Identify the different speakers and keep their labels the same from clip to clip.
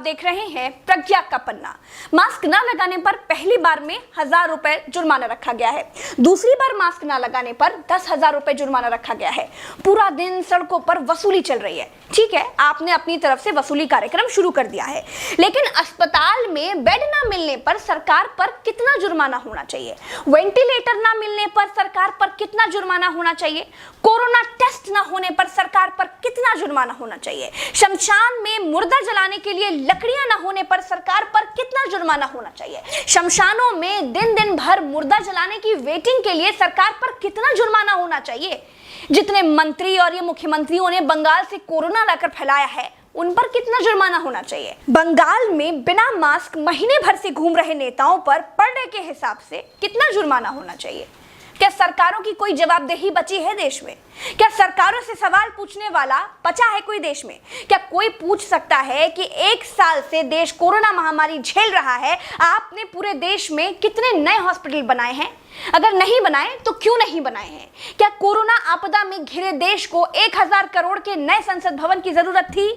Speaker 1: देख रहे हैं प्रज्ञा का पन्ना। मास्क न लगाने पर पहली बार में 1000 रुपए जुर्माना रखा गया है। दूसरी बार मास्क न लगाने पर 10,000 रुपए जुर्माना रखा गया है। पूरा दिन सड़कों पर वसूली चल रही है। ठीक है, आपने अपनी तरफ से वसूली कार्यक्रम शुरू कर दिया है, लेकिन अस्पताल में बेड न मिलने पर सरकार पर कितना जुर्माना होना चाहिए? वेंटिलेटर न मिलने पर सरकार पर कितना जुर्माना होना चाहिए? कोरोना टेस्ट न होने पर सरकार पर कितना जुर्माना होना चाहिए? शमशान में मुर्दा जलाने के लिए लकड़ियां न होने पर सरकार पर कितना जुर्माना होना चाहिए? शमशानों में दिन दिन भर मुर्दा जलाने की वेटिंग के लिए सरकार पर कितना जुर्माना होना चाहिए? जितने मंत्री और ये मुख्यमंत्रियों ने बंगाल से कोरोना लाकर फैलाया है, उन पर कितना जुर्माना होना चाहिए? बंगाल में बिना मास्क महीने भर से घूम रहे नेताओं पर पर डे के हिसाब से कितना जुर्माना होना चाहिए? क्या सरकारों की कोई जवाबदेही बची है देश में? क्या सरकारों से सवाल पूछने वाला बचा है कोई देश में? क्या कोई पूछ सकता है कि 1 साल से देश कोरोना महामारी झेल रहा है, आपने पूरे देश में कितने नए हॉस्पिटल बनाए हैं? अगर नहीं बनाए तो क्यों नहीं बनाए हैं? क्या कोरोना आपदा में घिरे देश को 1000 करोड़ के नए संसद भवन की जरूरत थी?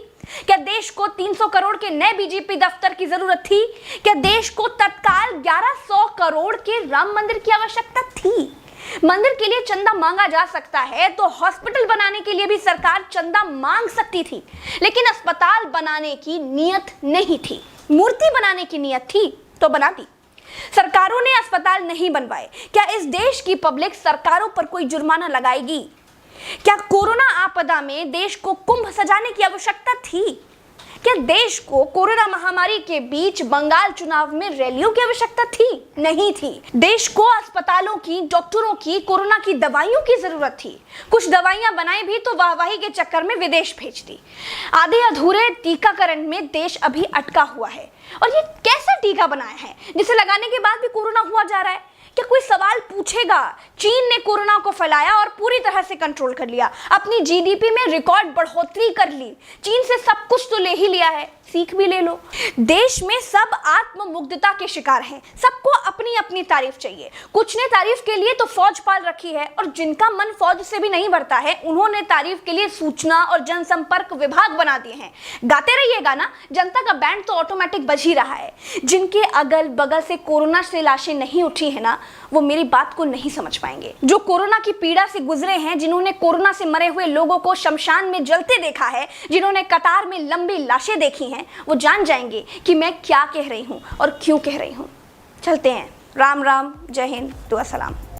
Speaker 1: क्या देश को 300 करोड़ के नए बीजेपी दफ्तर की जरूरत थी? क्या देश को तत्काल 1100 करोड़ के राम मंदिर की आवश्यकता थी? मंदिर के लिए चंदा मांगा जा सकता है तो हॉस्पिटल बनाने के लिए भी सरकार चंदा मांग सकती थी, लेकिन अस्पताल बनाने की नियत नहीं थी। मूर्ति बनाने की नियत थी तो बना दी। सरकारों ने अस्पताल नहीं बनवाए। क्या इस देश की पब्लिक सरकारों पर कोई जुर्माना लगाएगी? क्या कोरोना आपदा में देश को कुंभ सजाने की आवश्यकता थी? क्या देश को कोरोना महामारी के बीच बंगाल चुनाव में रैलियों की आवश्यकता थी? नहीं थी। देश को अस्पतालों की, डॉक्टरों की, कोरोना की दवाइयों की जरूरत थी। कुछ दवाइयां बनाई भी तो वाहवाही के चक्कर में विदेश भेज दी। आधे अधूरे टीकाकरण में देश अभी अटका हुआ है। और ये कैसा टीका बनाया है जिसे लगाने के बाद भी कोरोना हुआ जा रहा है? क्या कोई सवाल पूछेगा? चीन ने कोरोना को फैलाया और पूरी तरह से कंट्रोल कर लिया। अपनी जीडीपी में रिकॉर्ड बढ़ोतरी कर ली। चीन से सब कुछ तो ले ही लिया है, सीख भी ले लो। देश में सब आत्ममुग्धता के शिकार हैं। सबको अपनी अपनी तारीफ चाहिए। कुछ ने तारीफ के लिए तो फौज पाल रखी है, और जिनका मन फौज से भी नहीं भरता है, उन्होंने तारीफ के लिए सूचना और जनसंपर्क विभाग बना दिए हैं। गाते रहिएगा ना, जनता का बैंड तो ऑटोमेटिक बज ही रहा है। जिनके अगल बगल से कोरोना से लाशें नहीं उठी है ना, वो मेरी बात को नहीं समझ पाएंगे। जो कोरोना की पीड़ा से गुजरे हैं, जिन्होंने कोरोना से मरे हुए लोगों को शमशान में जलते देखा है, जिन्होंने कतार में लंबी लाशें देखी हैं, वो जान जाएंगे कि मैं क्या कह रही हूं और क्यों कह रही हूं। चलते हैं। राम राम, जय हिंद, दुआ सलाम।